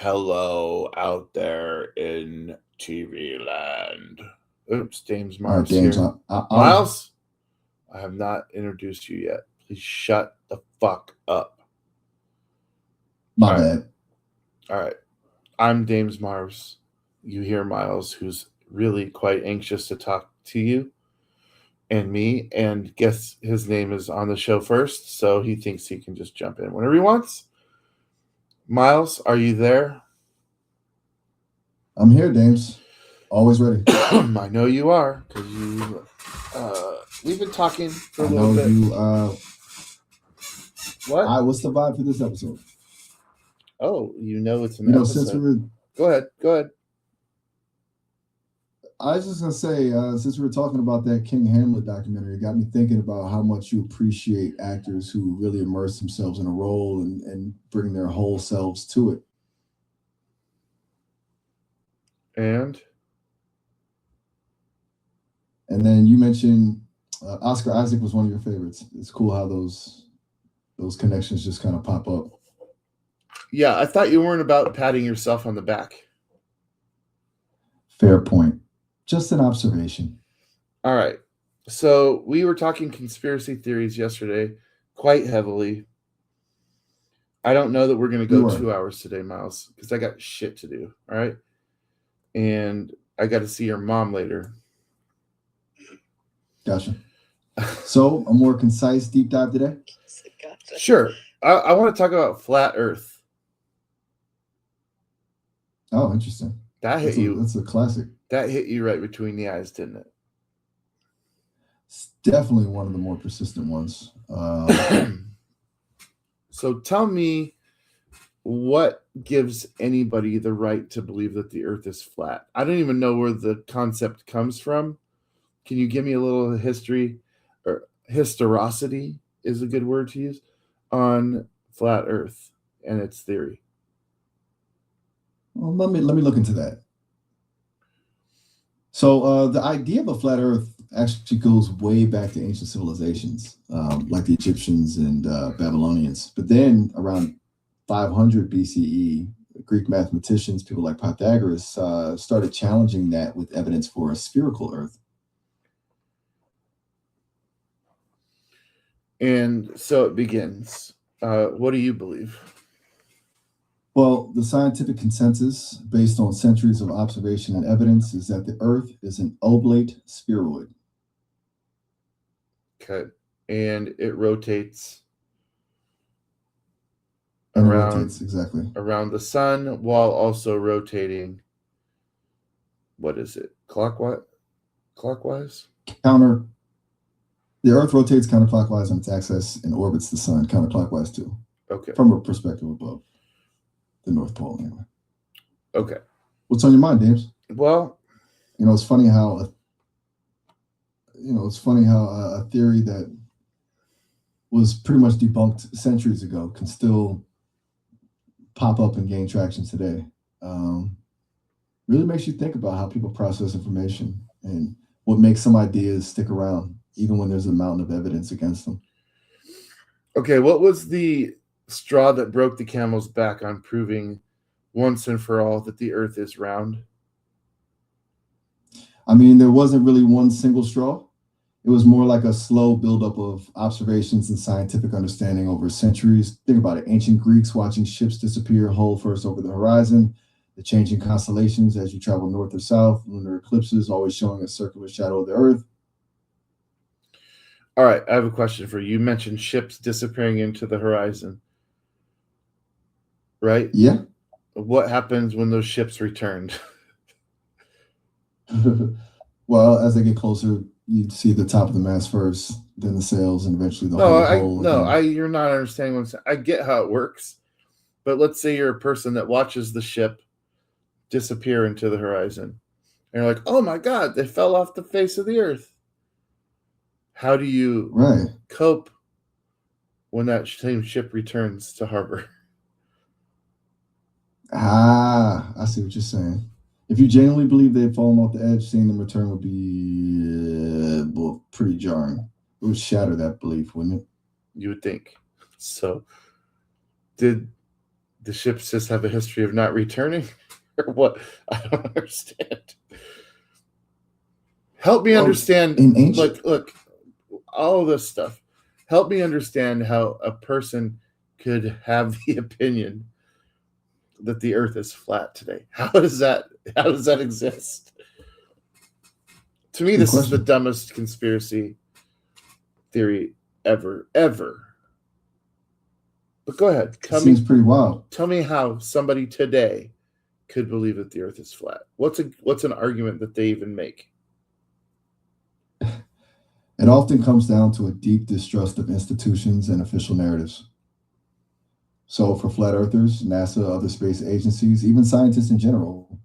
Hello out there in TV land. Oops, James All right, Marvs James. here. I'll Myles, I have not introduced you yet. Please shut the fuck up. my All right, bad. all right. I'm James Marvs. You hear Myles, who's really quite anxious to talk to you and me, and guess his name is on the show first, so he thinks he can just jump in whenever he wants. Myles, are you there? I'm here, James. Always ready. I know you are because we've been talking for a I little know bit. you. What? What's the vibe for this episode? Oh, you know it's an Since we episode. were, Go ahead. Go ahead. I was just gonna say, since we were talking about that King Hamlet documentary, it got me thinking about how much you appreciate actors who really immerse themselves in a role and bring their whole selves to it. And And then you mentioned Oscar Isaac was one of your favorites. It's cool how those connections just kind of pop up. yeah, I thought you weren't about patting yourself on the back. Fair point. Just an observation. All right. So we were talking conspiracy theories yesterday quite heavily. I don't know that we're going to We go were. 2 hours today, Miles, because I got shit to do. All right. And I got to see your mom later. Gotcha. So, a more concise deep dive today? Sure. I want to talk about flat Earth. Oh, interesting. That hit you. That's a classic. That hit you right between the eyes, didn't it? It's definitely one of the more persistent ones. So tell me what gives anybody the right to believe that the Earth is flat? I don't even know where the concept comes from. Can you give me a little history or historicity is a good word to use on flat Earth and its theory? Well, let me look into that. So, the idea of a flat Earth actually goes way back to ancient civilizations, like the Egyptians and Babylonians. But then, around 500 BCE, Greek mathematicians, people like Pythagoras, started challenging that with evidence for a spherical Earth. And so it begins. What do you believe? Well, the scientific consensus, based on centuries of observation and evidence, is that the Earth is an oblate spheroid. Okay. And it rotates And around it rotates, exactly. around the sun while also rotating. What is it? Clockwise? Counter. The Earth rotates counterclockwise on its axis and orbits the sun counterclockwise too. Okay. From a perspective above the North Pole, anyway. Okay. What's on your mind, James? Well, it's funny how a theory that was pretty much debunked centuries ago can still pop up and gain traction today. Really makes you think about how people process information and what makes some ideas stick around, even when there's a mountain of evidence against them. okay, what was the straw that broke the camel's back on proving once and for all that the Earth is round? I mean, there wasn't really one single straw. It was more like a slow buildup of observations and scientific understanding over centuries. Think about it. Ancient Greeks watching ships disappear hull first over the horizon, the changing constellations as you travel north or south, lunar eclipses always showing a circular shadow of the Earth. All right, I have a question for you. You mentioned ships disappearing into the horizon, right? Yeah. What happens when those ships returned? Well, as they get closer, you see the top of the mast first, then the sails, and eventually the whole. You're not understanding what I'm saying. I get how it works, but let's say you're a person that watches the ship disappear into the horizon, and you're like, "Oh my God, they fell off the face of the Earth." How do you cope when that same ship returns to harbor? I see what you're saying. If you genuinely believe they've fallen off the edge, seeing them return would be pretty jarring. It would shatter that belief, wouldn't it? You would think. So, did The ships just have a history of not returning, or what? I don't understand. Help me Well, understand. in ancient, Look, all of this stuff. Help me understand how a person could have the opinion that the Earth is flat today. How does that? How does that exist? To me, good this is the question. dumbest conspiracy theory ever. But go ahead, It seems pretty wild. tell me how somebody today could believe that the Earth is flat. What's an argument that they even make? It often comes down to a deep distrust of institutions and official narratives. So, for flat earthers, NASA, other space agencies, even scientists in general,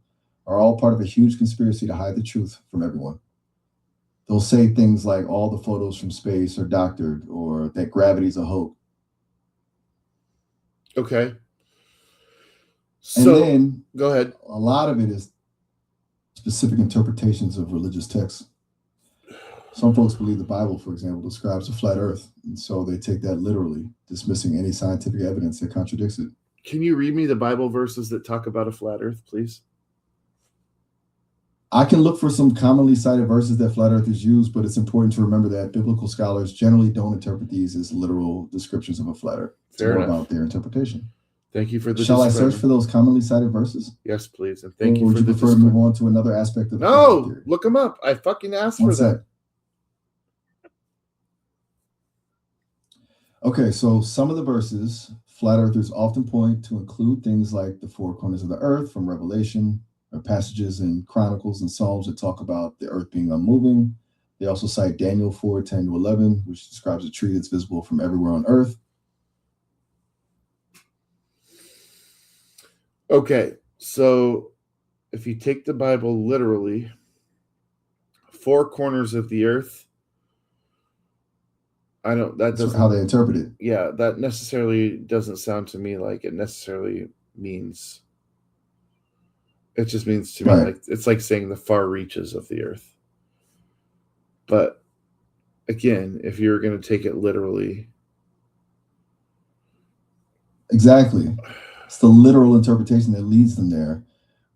are all part of a huge conspiracy to hide the truth from everyone. They'll say things like all the photos from space are doctored or that gravity's a hoax. Okay, And so then go ahead. a lot of it is specific interpretations of religious texts. Some folks believe the Bible, for example, describes a flat earth, and so they take that literally, dismissing any scientific evidence that contradicts it. Can you read me the Bible verses that talk about a flat Earth, please? I can look for some commonly cited verses that flat earthers use, but it's important to remember that biblical scholars generally don't interpret these as literal descriptions of a flat earth. It's Fair more enough. about their interpretation. Thank you for the Shall I disclaimer. search for those commonly cited verses? Yes, please, and Or thank you would for you the prefer to move disclaimer. on to another aspect of the flat No, theory? look them up. I fucking asked One for sec. that. Okay, so some of the verses flat earthers often point to include things like the four corners of the earth from Revelation, or passages in Chronicles and Psalms that talk about the earth being unmoving. They also cite Daniel 4:10-11, which describes a tree that's visible from everywhere on earth. Okay, so if you take the Bible literally, four corners of the earth, I don't. That That's doesn't. how they interpret it. Yeah, that necessarily doesn't sound to me like it necessarily means. It just means to me Right. like it's like saying the far reaches of the earth. But again, if you're going to take it literally, Exactly. It's the literal interpretation that leads them there,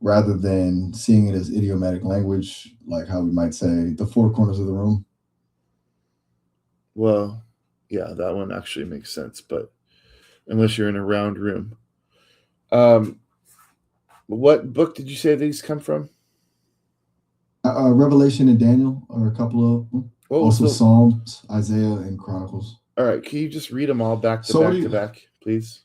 rather than seeing it as idiomatic language, like how we might say the four corners of the room. well, yeah, that one actually makes sense. But unless you're in a round room, um, what book did you say these come from? Revelation and Daniel are a couple of them. Oh, Also, so Psalms, Isaiah, and Chronicles. all right. Can you just read them all back to So, what do back to you, back, please?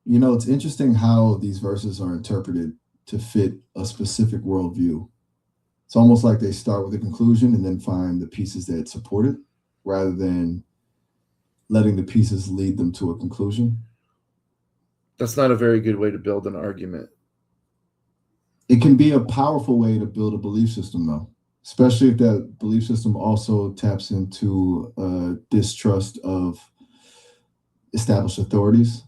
it's interesting how these verses are interpreted to fit a specific worldview. It's almost like they start with a conclusion and then find the pieces that support it, rather than letting the pieces lead them to a conclusion. That's not a very good way to build an argument. It can be a powerful way to build a belief system, though, especially if that belief system also taps into a distrust of established authorities.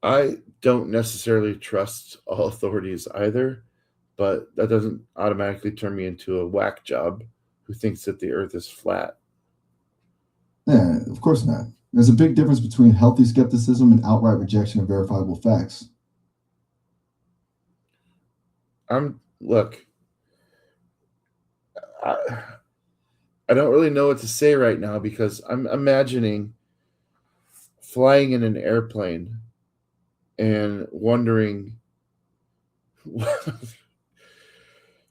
I don't necessarily trust all authorities either, but that doesn't automatically turn me into a whack job who thinks that the earth is flat. Yeah, of course not. There's a big difference between healthy skepticism and outright rejection of verifiable facts. Look, I, I don't really know what to say right now because I'm imagining flying in an airplane and wondering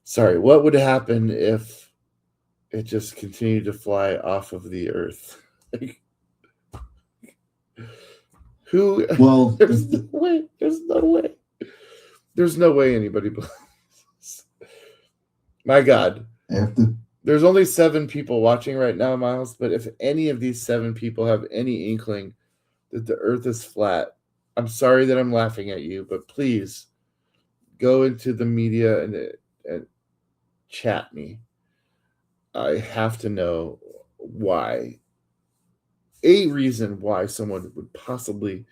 sorry, what would happen if it just continued to fly off of the earth? Who Well, there's no way. There's no way anybody believes. My God. after There's only 7 people watching right now, Myles, but if any of these 7 people have any inkling that the earth is flat, I'm sorry that I'm laughing at you, but please go into the media and chat me. I have to know why. A reason why someone would possibly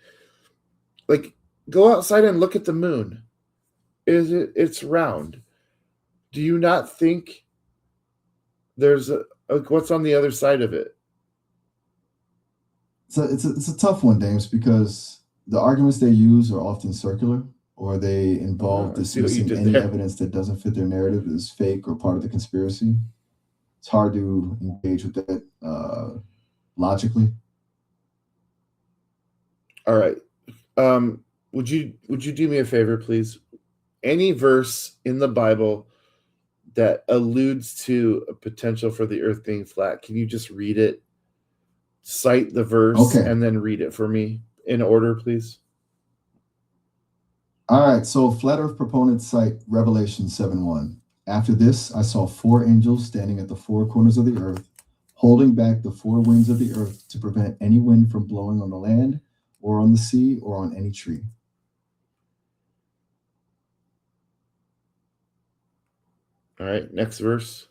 go outside and look at the moon. It's round. Do you not think there's what's on the other side of it? It's a tough one, James, because the arguments they use are often circular, or they involve I see what you dismissing did any there. evidence that doesn't fit their narrative as fake or part of the conspiracy. It's hard to engage with that logically. All right. Would you do me a favor, please? Any verse in the Bible that alludes to a potential for the earth being flat, can you just read it, cite the verse, Okay. and then read it for me in order, please? All right. So flat Earth proponents cite Revelation 7:1. After this, I saw four angels standing at the four corners of the earth, holding back the four winds of the earth to prevent any wind from blowing on the land or on the sea or on any tree. All right, next verse.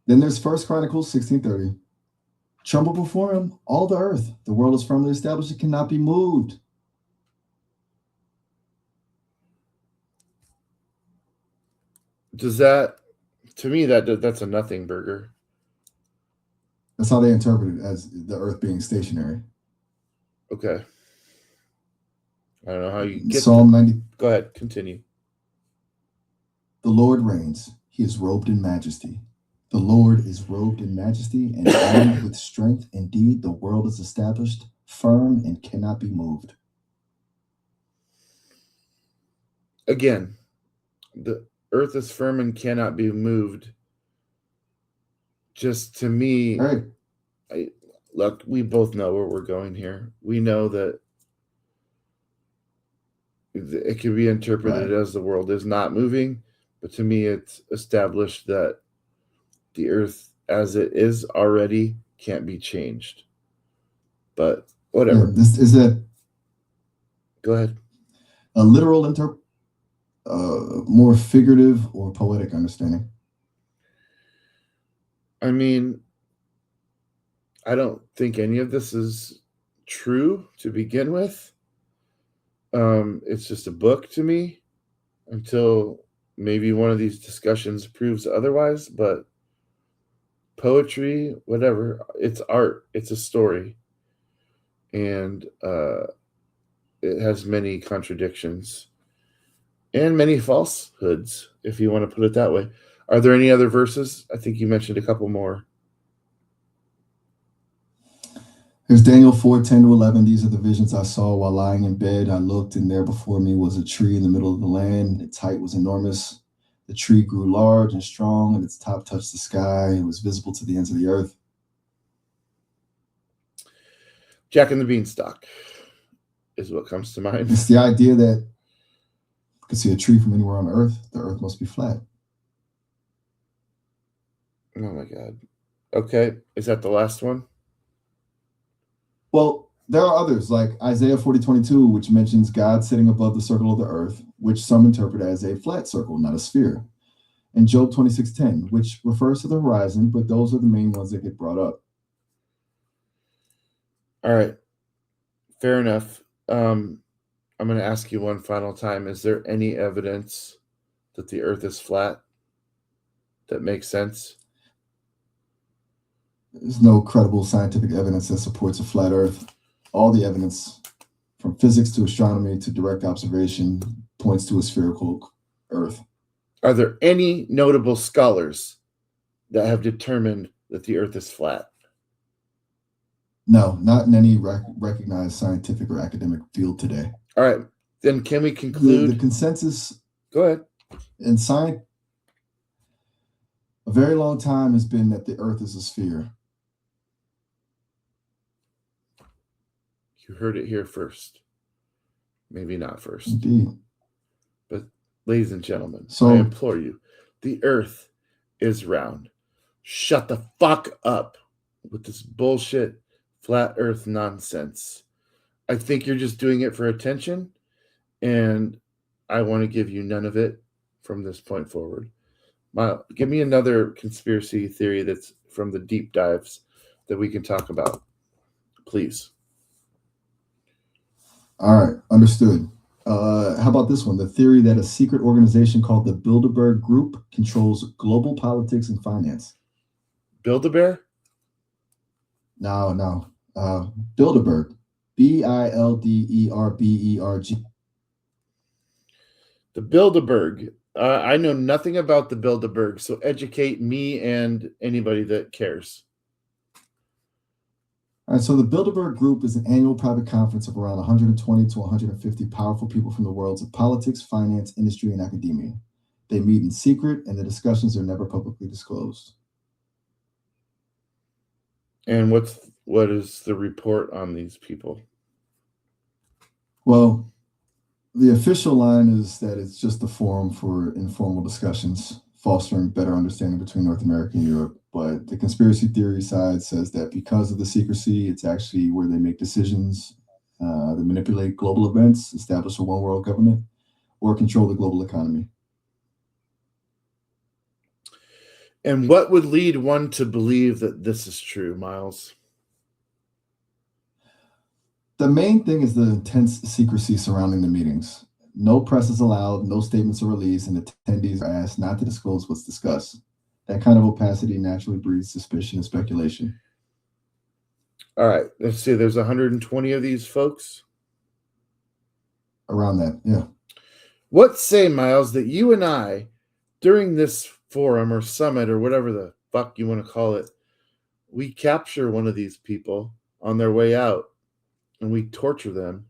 Then there's First Chronicles 16:30. Tremble before him, all the earth. The world is firmly established, it cannot be moved. Does that, to me, that's a nothing burger. That's how they interpret it, as the earth being stationary. Okay. I don't know how you get Psalm 90. Go ahead, continue. The Lord reigns. He is robed in majesty. The Lord is robed in majesty and armed with strength. Indeed, the world is established, firm, and cannot be moved. Again, the earth is firm and cannot be moved. Just to me, All right. Look, we both know where we're going here. We know that it can be interpreted as the world is not moving, but to me, it's established that the earth as it is already can't be changed. But whatever. Yeah, this is a Go ahead. a literal more figurative or poetic understanding. I mean, I don't think any of this is true to begin with. It's just a book to me until maybe one of these discussions proves otherwise. But poetry, whatever, it's art, it's a story, and it has many contradictions and many falsehoods, if you want to put it that way. Are there any other verses? I think you mentioned a couple more. There's Daniel 4:10-11. These are the visions I saw while lying in bed. I looked, and there before me was a tree in the middle of the land. Its height was enormous. The tree grew large and strong, and its top touched the sky. It was visible to the ends of the earth. Jack and the Beanstalk is what comes to mind. It's the idea that you can see a tree from anywhere on earth. The earth must be flat. Oh my God. Okay. Is that the last one? Well, there are others like Isaiah 40:22, which mentions God sitting above the circle of the earth, which some interpret as a flat circle, not a sphere. And Job 26:10, which refers to the horizon, but those are the main ones that get brought up. All right. Fair enough. I'm going to ask you one final time. Is there any evidence that the earth is flat that makes sense? There's no credible scientific evidence that supports a flat earth. All the evidence, from physics to astronomy to direct observation, points to a spherical earth. Are there any notable scholars that have determined that the earth is flat? No, not in any recognized scientific or academic field today. All right. Then can we conclude? The consensus. Go ahead. In science, a very long time has been that the earth is a sphere. You heard it here first. Maybe not first. Indeed. But ladies and gentlemen, I implore you, the earth is round. Shut the fuck up with this bullshit flat earth nonsense. I think you're just doing it for attention, and I want to give you none of it from this point forward. Myles, give me another conspiracy theory that's from the deep dives that we can talk about, please. All right, understood. How about this one? The theory that a secret organization called the Bilderberg Group controls global politics and finance. Build-A-Bear? No. Bilderberg, Bilderberg. The Bilderberg. I know nothing about the Bilderberg, so educate me and anybody that cares. All right, so the Bilderberg Group is an annual private conference of around 120 to 150 powerful people from the worlds of politics, finance, industry, and academia. They meet in secret, and the discussions are never publicly disclosed. And what is the report on these people? Well, the official line is that it's just a forum for informal discussions, fostering better understanding between North America and Europe. But the conspiracy theory side says that because of the secrecy, it's actually where they make decisions, they manipulate global events, establish a one world government, or control the global economy. And what would lead one to believe that this is true, Myles? The main thing is the intense secrecy surrounding the meetings. No press is allowed, no statements are released, and attendees are asked not to disclose what's discussed. That kind of opacity naturally breeds suspicion and speculation. All right, let's see. There's 120 of these folks. Around that, yeah. What say, Myles, that you and I, during this forum or summit or whatever the fuck you want to call it, we capture one of these people on their way out and we torture them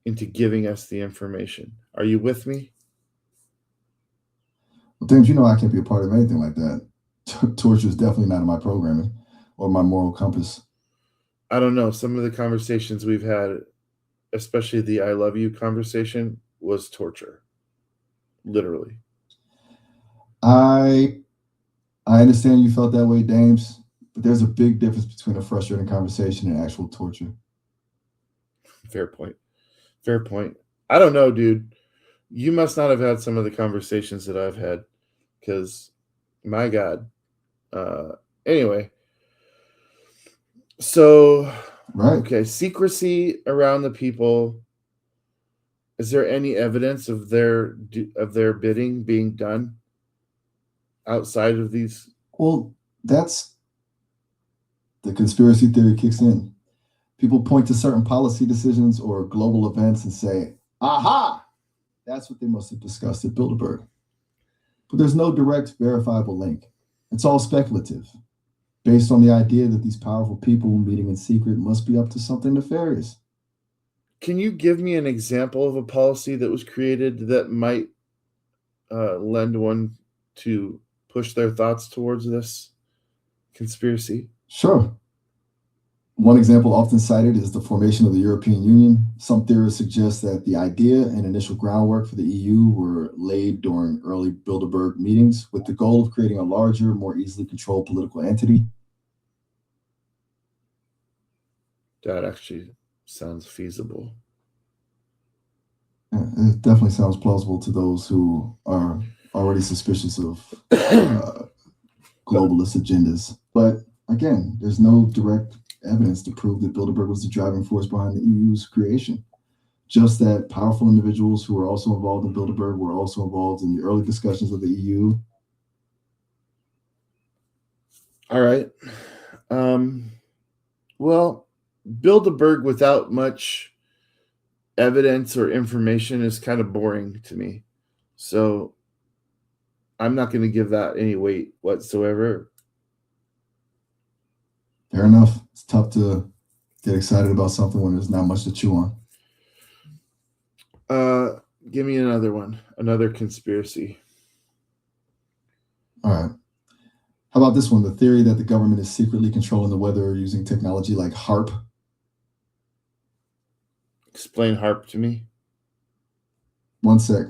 into giving us the information. Are you with me? Well, James, you know I can't be a part of anything like that. Torture is definitely not in my programming or my moral compass. I don't know. Some of the conversations we've had, especially the I love you conversation, was torture. Literally. I understand you felt that way, James, but there's a big difference between a frustrating conversation and actual torture. Fair point. Fair point. I don't know, dude. You must not have had some of the conversations that I've had because, my God. Anyway, so, Right. okay, secrecy around the people. Is there any evidence of their bidding being done outside of these? Well, that's the conspiracy theory kicks in. People point to certain policy decisions or global events and say, aha, that's what they must have discussed at Bilderberg. But there's no direct verifiable link. It's all speculative, based on the idea that these powerful people meeting in secret must be up to something nefarious. Can you give me an example of a policy that was created that might lend one to push their thoughts towards this conspiracy? Sure. One example often cited is the formation of the European Union. Some theorists suggest that the idea and initial groundwork for the EU were laid during early Bilderberg meetings with the goal of creating a larger, more easily controlled political entity. That actually sounds feasible. It definitely sounds plausible to those who are already suspicious of globalist agendas. But again, there's no direct evidence to prove that Bilderberg was the driving force behind the EU's creation. Just that powerful individuals who were also involved in Bilderberg were also involved in the early discussions of the EU. All right. Well, Bilderberg without much evidence or information is kind of boring to me. So I'm not going to give that any weight whatsoever. Fair enough. It's tough to get excited about something when there's not much to chew on. Give me another one, another conspiracy. All right. How about this one? The theory that the government is secretly controlling the weather using technology like HARP. Explain HARP to me. One sec.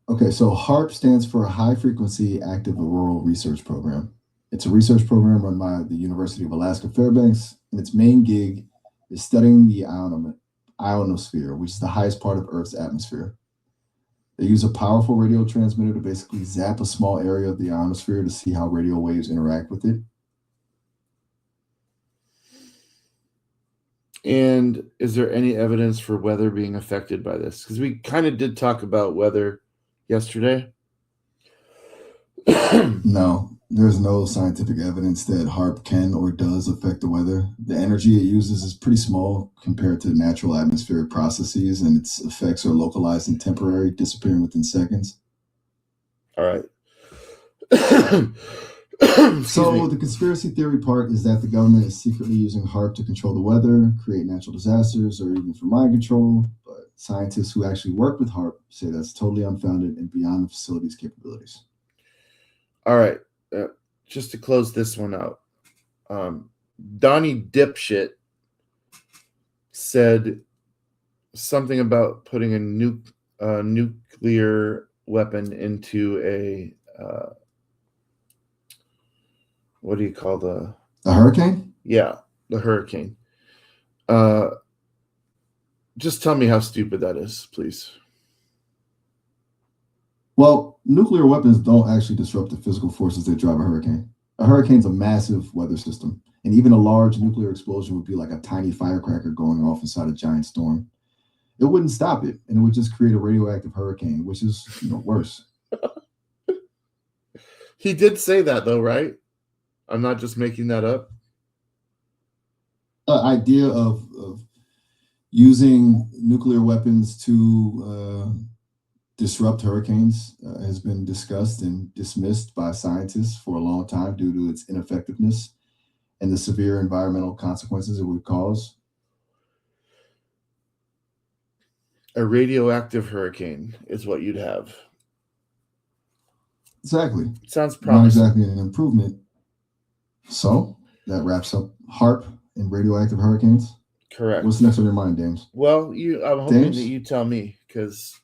Okay, so HARP stands for High Frequency Active Auroral Research Program. It's a research program run by the University of Alaska Fairbanks, and its main gig is studying the ionosphere, which is the highest part of Earth's atmosphere. They use a powerful radio transmitter to basically zap a small area of the ionosphere to see how radio waves interact with it. And is there any evidence for weather being affected by this? Because we kind of did talk about weather yesterday. No, There's no scientific evidence that HARP can or does affect the weather. The energy it uses is pretty small compared to natural atmospheric processes, and its effects are localized and temporary, disappearing within seconds. All right. Excuse So, me. the conspiracy theory part is that the government is secretly using HARP to control the weather, create natural disasters, or even for mind control. But scientists who actually work with HARP say that's totally unfounded and beyond the facility's capabilities. All right. Just to close this one out, Donnie Dipshit said something about putting a nuclear weapon into a what do you call A hurricane? the hurricane. Just tell me how stupid that is, please. Well, nuclear weapons don't actually disrupt the physical forces that drive a hurricane. A hurricane's a massive weather system, and even a large nuclear explosion would be like a tiny firecracker going off inside a giant storm. It wouldn't stop it, and it would just create a radioactive hurricane, which is worse. He did say that though, right? I'm not just making that up. The idea of using nuclear weapons to disrupt hurricanes has been discussed and dismissed by scientists for a long time due to its ineffectiveness and the severe environmental consequences it would cause. A radioactive hurricane is what you'd have. Exactly. Sounds Not promising. exactly an improvement. So that wraps up HARP and radioactive hurricanes. Correct. What's next on your mind, James? Well, I'm hoping James? that you tell me because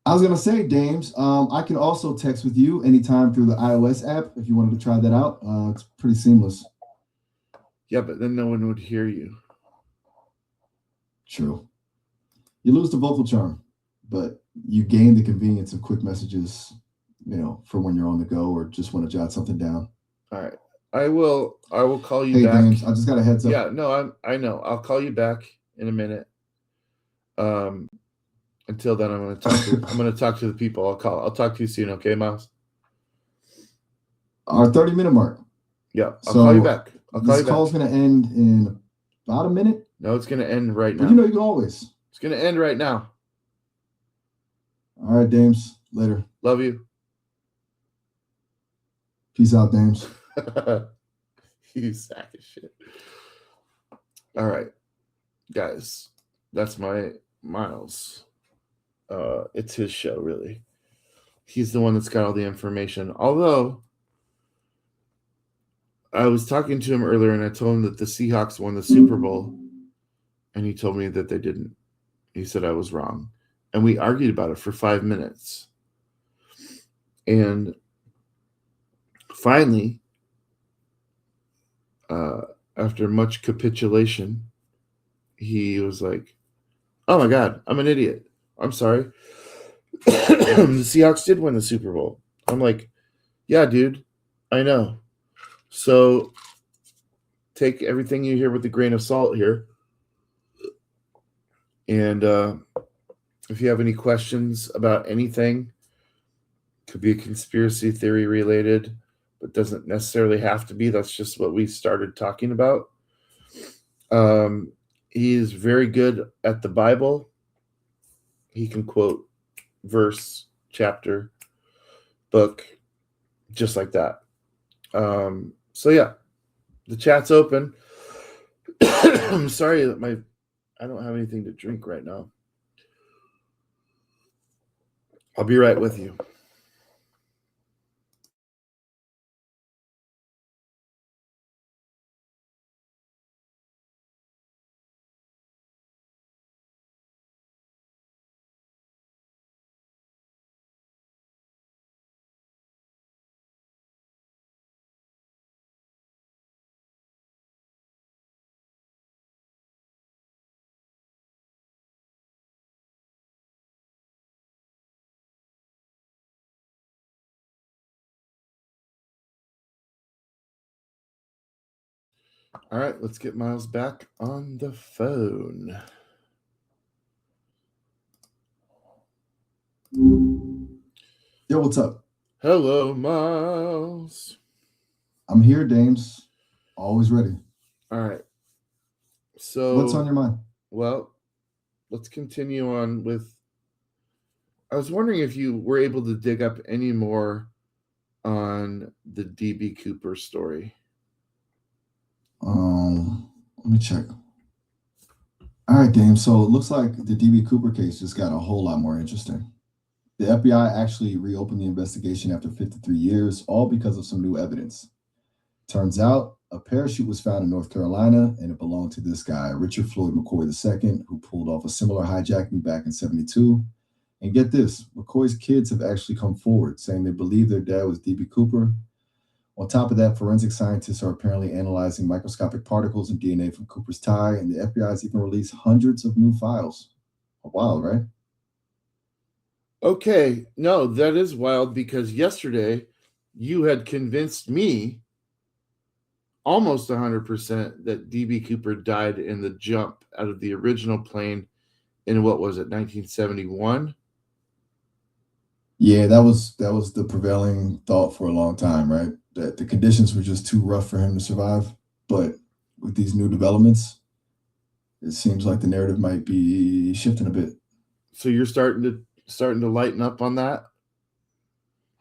I was gonna say, James, I can also text with you anytime through the iOS app if you wanted to try that out. It's pretty seamless. yeah, but then no one would hear you. True. You lose the vocal charm, but you gain the convenience of quick messages, for when you're on the go or just want to jot something down. All right. I will call you Hey, back. James, I just got a heads up. Yeah, no, I know. I'll call you back in a minute. Until then, I'm going to talk to the people. I'll talk to you soon. Okay, Myles? Our 30-minute mark. Yeah, I'll call you back. This call's going to end in about a minute. No, it's going to end right now. But you can always. It's going to end right now. All right, James. Later. Love you. Peace out, James. You sack of shit. All right, guys. That's my Myles. It's his show, really. He's the one that's got all the information. Although I was talking to him earlier and I told him that the Seahawks won the Super Bowl, and he told me that they didn't. He said I was wrong. And we argued about it for 5 minutes. And finally, after much capitulation, he was like, "Oh my God, I'm an idiot. I'm sorry. The Seahawks did win the Super Bowl." I'm like, "Yeah, dude, I know. So take everything you hear with a grain of salt here. And if you have any questions about anything, could be a conspiracy theory related, but doesn't necessarily have to be. That's just what we started talking about. He is very good at the Bible. He can quote verse, chapter, book, just like that. So yeah, the chat's open. I'm sorry that I don't have anything to drink right now. I'll be right with you. All right, let's get Myles back on the phone. Yo, what's up? Hello, Myles. I'm here, Dames. Always ready. All right. What's on So, your mind? well, let's continue on with. I was wondering if you were able to dig up any more on the DB Cooper story. Let me check. All right, Dame. So it looks like the DB Cooper case just got a whole lot more interesting. The FBI actually reopened the investigation after 53 years, all because of some new evidence. Turns out a parachute was found in North Carolina, and it belonged to this guy, Richard Floyd McCoy II, who pulled off a similar hijacking back in '72. And get this, McCoy's kids have actually come forward saying they believe their dad was DB Cooper. On top of that, forensic scientists are apparently analyzing microscopic particles and DNA from Cooper's tie, and the FBI has even released hundreds of new files. Wild, right? Okay, no, that is wild because yesterday you had convinced me almost 100% that DB Cooper died in the jump out of the original plane in what was it, 1971? Yeah, that was the prevailing thought for a long time, right? That the conditions were just too rough for him to survive. But with these new developments, it seems like the narrative might be shifting a bit. So you're starting to lighten up on that?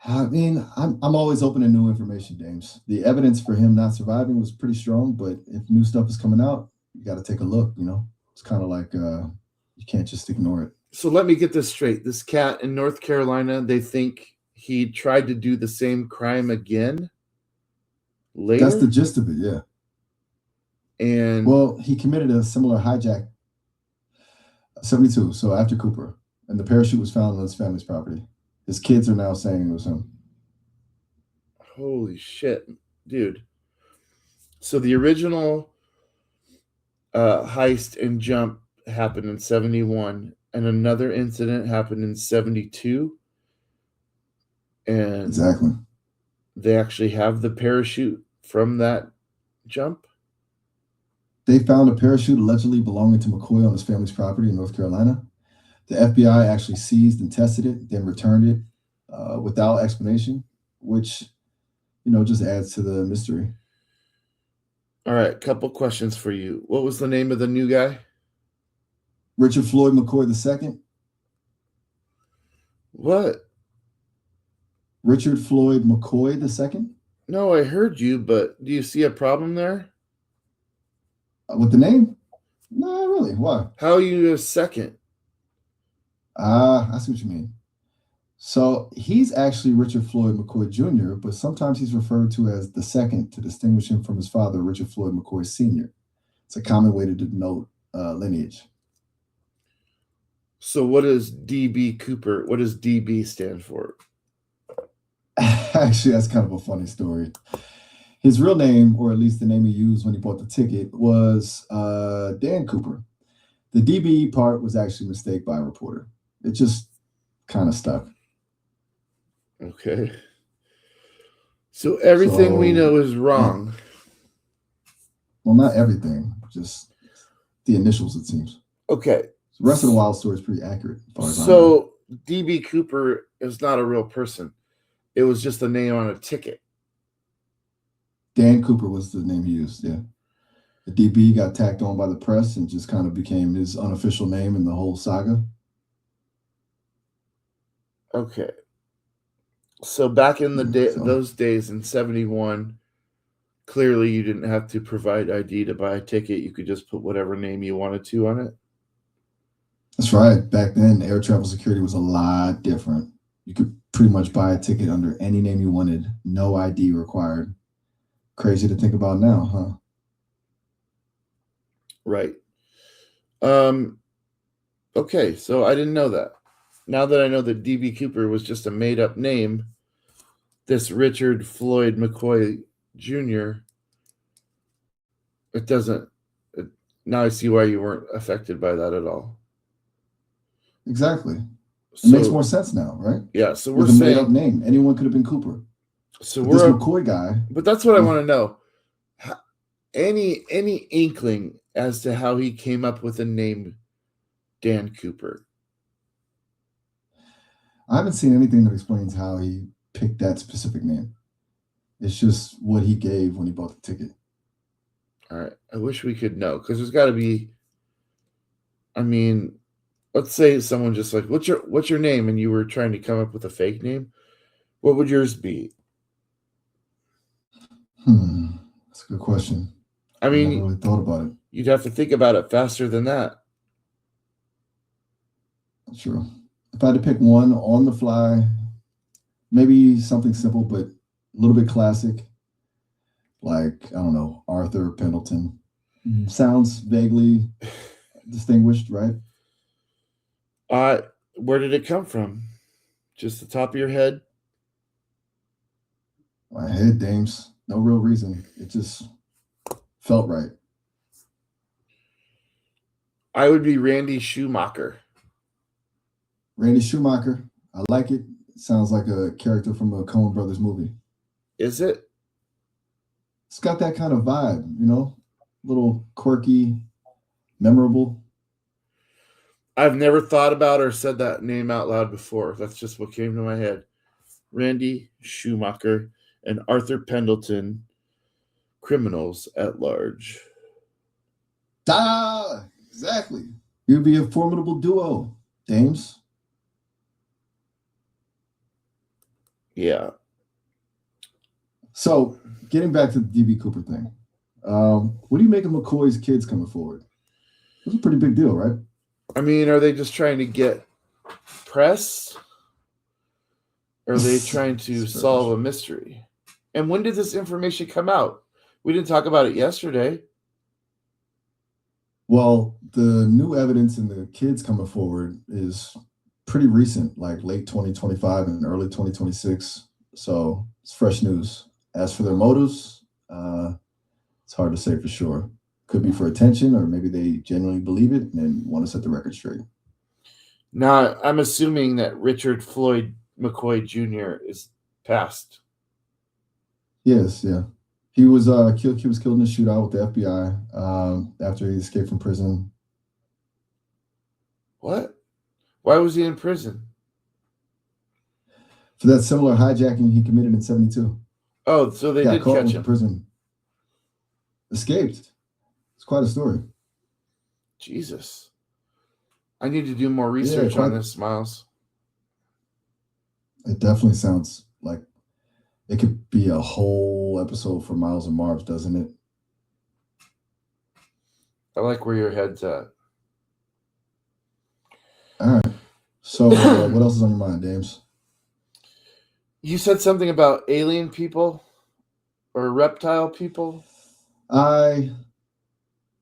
I mean, I'm always open to new information, James. The evidence for him not surviving was pretty strong, but if new stuff is coming out, you got to take a look. It's kind of like you can't just ignore it. So let me get this straight. This cat in North Carolina, they think he tried to do the same crime again That's the later? gist of it, yeah. And Well, he committed a similar hijack 72, so after Cooper, and the parachute was found on his family's property. His kids are now saying it was him. holy shit, dude. So the original heist and jump happened in 71, and another incident happened in 72. And Exactly. they actually have the parachute from that jump. They found a parachute allegedly belonging to McCoy on his family's property in North Carolina. The FBI actually seized and tested it, then returned it without explanation, which just adds to the mystery. All right, couple questions for you. What was the name of the new guy? Richard Floyd McCoy II. What? Richard Floyd McCoy II. No, I heard you, but do you see a problem there? With the name? No, really. Why? How are you a second? I see what you mean. So he's actually Richard Floyd McCoy Jr., but sometimes he's referred to as the second to distinguish him from his father, Richard Floyd McCoy Sr. It's a common way to denote lineage. So what is DB Cooper? What does DB stand for? Actually, that's kind of a funny story. His real name, or at least the name he used when he bought the ticket, was Dan Cooper. The DB part was actually a mistake by a reporter. It just kind of stuck. Okay. So everything we know is Yeah. wrong. Well, not everything, just the initials, it seems. Okay. The rest of the wild story is pretty accurate as far as I know. So DB Cooper is not a real person. It was just a name on a ticket. Dan Cooper was the name he used, yeah. The DB got tacked on by the press and just kind of became his unofficial name in the whole saga. Okay. So back in the Yeah, so those days in 71, clearly you didn't have to provide ID to buy a ticket. You could just put whatever name you wanted to on it. that's right. Back then, air travel security was a lot different. You could pretty much buy a ticket under any name you wanted, no ID required. Crazy to think about now, huh? Right. Okay, so I didn't know that. Now that I know that DB Cooper was just a made up name, this Richard Floyd McCoy Jr., it doesn't. Now I see why you weren't affected by that at all. Exactly. It So, makes more sense now, right? yeah, so we're With a made up saying. name. Anyone could have been Cooper. So But this we're. McCoy guy, But that's what I want to know. Any inkling as to how he came up with the name Dan Cooper? I haven't seen anything that explains how he pick that specific name. It's just what he gave when he bought the ticket. All right. I wish we could know because there's got to be. I mean, let's say someone just like, what's your name, and you were trying to come up with a fake name. What would yours be? That's a good question. I Never mean, really thought about it. you'd have to think about it faster than that. Sure. If I had to pick one on the fly, maybe something simple but a little bit classic, like I don't know, Arthur Pendleton. Sounds vaguely distinguished, right? Where did it come from? Just the top of your head? My head, Dames. No real reason. It just felt right. I would be Randy Schumacher. Randy Schumacher. I like it. Sounds like a character from a Coen Brothers movie. Is it? It's got that kind of vibe, you know, little quirky, memorable. I've never thought about or said that name out loud before. That's just what came to my head. Randy Schumacher and Arthur Pendleton, criminals at large. Exactly. You'd be a formidable duo, Dames. Yeah. So, getting back to the DB Cooper thing, what do you make of McCoy's kids coming forward? It was a pretty big deal, right? I mean, are they just trying to get press? Or are they trying to solve a mystery? And when did this information come out? We didn't talk about it yesterday. Well, the new evidence in the kids coming forward is pretty recent, like late 2025 and early 2026. So it's fresh news. As for their motives, it's hard to say for sure. Could be for attention, or maybe they genuinely believe it and want to set the record straight. Now, I'm assuming that Richard Floyd McCoy Jr. is passed. Yes, yeah. He was killed. He was killed in a shootout with the FBI after he escaped from prison. What? Why was he in prison? For that similar hijacking he committed in '72. Oh, so they did caught catch with him. Prison. Escaped. It's quite a story. Jesus. I need to do more research on this, Myles. It definitely sounds like it could be a whole episode for Myles and Marvs, doesn't it? I like where your head's at. All right. So, what else is on your mind, Dames? You said something about alien people or reptile people?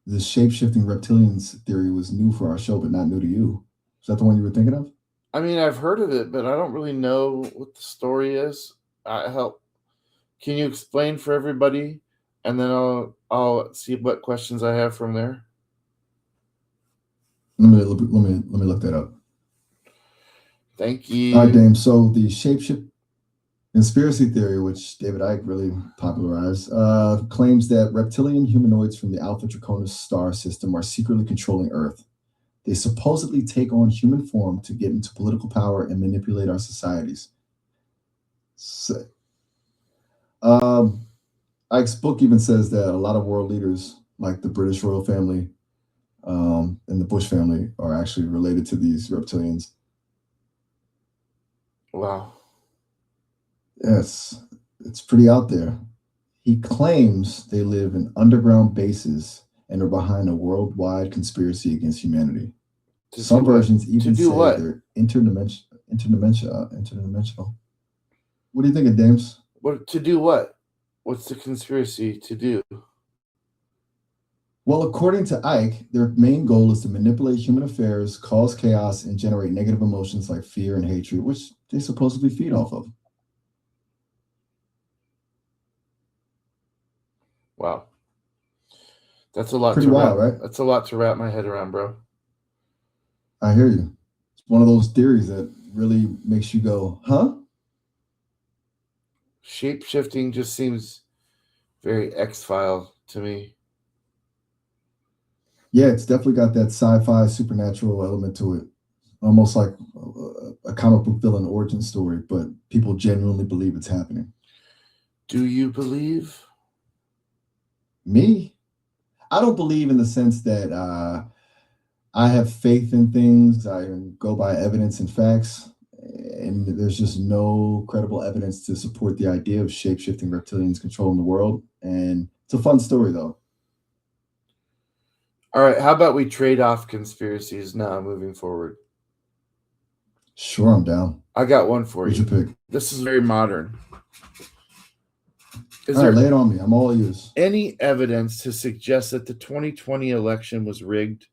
The shape-shifting reptilians theory was new for our show, but not new to you. Is that the one you were thinking of? I mean, I've heard of it, but I don't really know what the story is. Can you explain for everybody, and then I'll see what questions I have from there. Let me look that up. Thank you. All right, Dame. So the shapeshift conspiracy theory, which David Icke really popularized, claims that reptilian humanoids from the Alpha Draconis star system are secretly controlling Earth. They supposedly take on human form to get into political power and manipulate our societies. So, Icke's book even says that a lot of world leaders, like the British royal family and the Bush family, are actually related to these reptilians. Wow. Yes, it's pretty out there. He claims they live in underground bases and are behind a worldwide conspiracy against humanity. Some versions even say they're interdimensional. What do you think of Dames? What to do? What? What's the conspiracy to do? Well, according to Icke, their main goal is to manipulate human affairs, cause chaos, and generate negative emotions like fear and hatred, which they supposedly feed off of. Wow. That's a lot. Pretty wild, right? That's a lot to wrap my head around, bro. I hear you. It's one of those theories that really makes you go, huh? Shape-shifting just seems very X-File to me. Yeah, it's definitely got that sci-fi supernatural element to it. almost like a comic book villain origin story, but people genuinely believe it's happening. Do you believe? Me, I don't believe in the sense that I have faith in things. I go by evidence and facts, and there's just no credible evidence to support the idea of shape-shifting reptilians controlling the world. And it's a fun story, though. All right, how about we trade off conspiracies now moving forward? Sure, I'm down. I got one for What's you. your pick? This is very modern. Is All right, there lay it on me. I'm all ears. any evidence to suggest that the 2020 election was rigged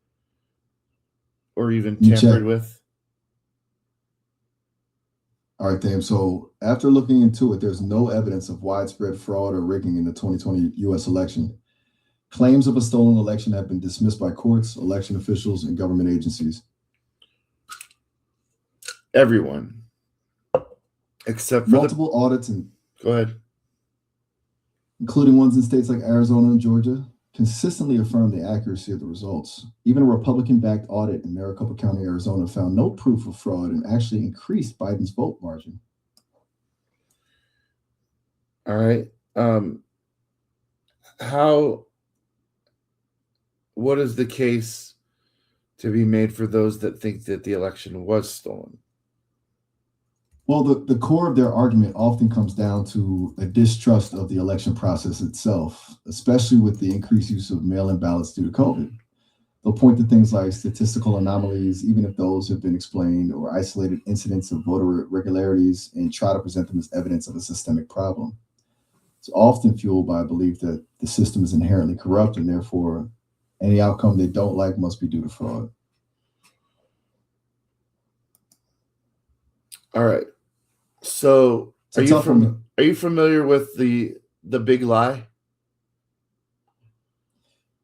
or even You tampered check. with? All right, Dave. So after looking into it, there's no evidence of widespread fraud or rigging in the 2020 U.S. election. Claims of a stolen election have been dismissed by courts, election officials, and government agencies. Everyone, except for Multiple audits, Go ahead. including ones in states like Arizona and Georgia, consistently affirm the accuracy of the results. Even a Republican-backed audit in Maricopa County, Arizona, found no proof of fraud and actually increased Biden's vote margin. All right. What is the case to be made for those that think that the election was stolen? Well, the core of their argument often comes down to a distrust of the election process itself, especially with the increased use of mail-in ballots due to COVID. They'll point to things like statistical anomalies, even if those have been explained, or isolated incidents of voter irregularities, and try to present them as evidence of a systemic problem. It's often fueled by a belief that the system is inherently corrupt and therefore any outcome they don't like must be due to fraud. All right. So Are you familiar with the big lie?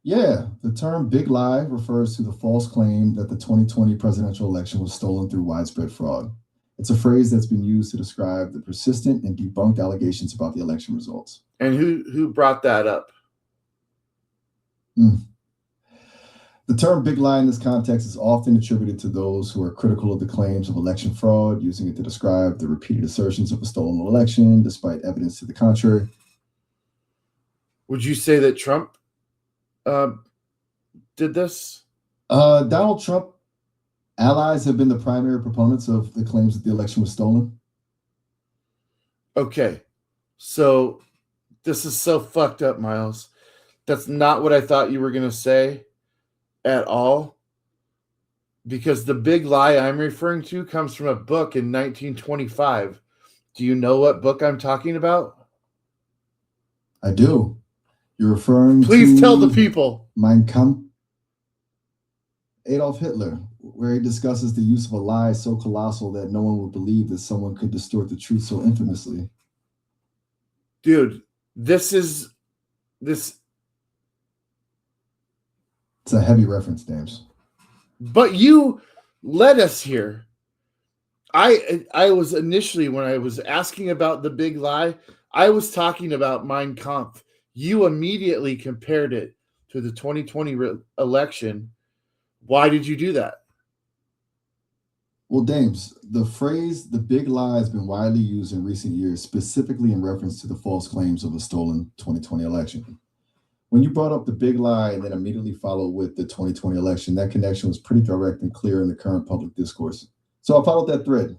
Yeah, the term big lie refers to the false claim that the 2020 presidential election was stolen through widespread fraud. It's a phrase that's been used to describe the persistent and debunked allegations about the election results. And who brought that up? The term big lie in this context is often attributed to those who are critical of the claims of election fraud, using it to describe the repeated assertions of a stolen election, despite evidence to the contrary. Would you say that Trump did this? Donald Trump allies have been the primary proponents of the claims that the election was stolen. Okay, so this is so fucked up, Myles. That's not what I thought you were going to say at all. Because the big lie I'm referring to comes from a book in 1925. Do you know what book I'm talking about? I do. You're referring Please tell the people. Mein Kampf, Adolf Hitler, where he discusses the use of a lie so colossal that no one would believe that someone could distort the truth so infamously. Dude, this. It's a heavy reference, James. But you led us here. I was initially, when I was asking about the big lie, I was talking about Mein Kampf. You immediately compared it to the 2020 election. Why did you do that? Well, James, the phrase "the big lie" has been widely used in recent years, specifically in reference to the false claims of a stolen 2020 election. When you brought up the big lie and then immediately followed with the 2020 election, that connection was pretty direct and clear in the current public discourse. So I followed that thread.